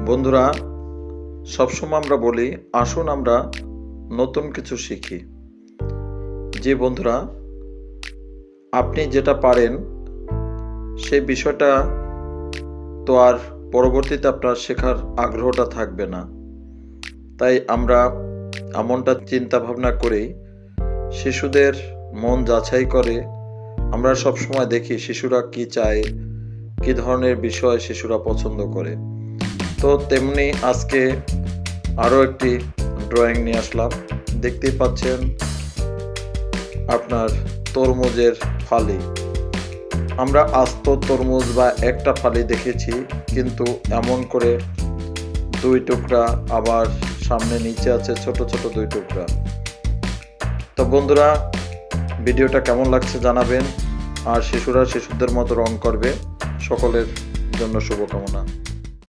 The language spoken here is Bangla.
বন্ধুরা, সবসময় আমরা বলি আসুন আমরা নতুন কিছু শিখি। যে বন্ধুরা, আপনি যেটা পারেন সেই বিষয়টা তো আর পরবর্তীতে আপনার শেখার আগ্রহটা থাকবে না। তাই আমরা এমনটা চিন্তা ভাবনা করেই শিশুদের মন যাচাই করে আমরা সবসময় দেখি শিশুরা কি চায়, কি ধরনের বিষয় শিশুরা পছন্দ করে। তো তেমনি আজকে আরও একটি ড্রয়িং নিয়ে আসলাম। দেখতেই পাচ্ছেন আপনার তরমুজের ফালি। আমরা আস্ত তরমুজ বা একটা ফালি দেখেছি, কিন্তু এমন করে দুই টুকরা, আবার সামনে নিচে আছে ছোট ছোট দুই টুকরা। তো বন্ধুরা, ভিডিওটা কেমন লাগছে জানাবেন, আর শিশুরা শিশুদের মতো রং করবে। সকলের জন্য শুভকামনা।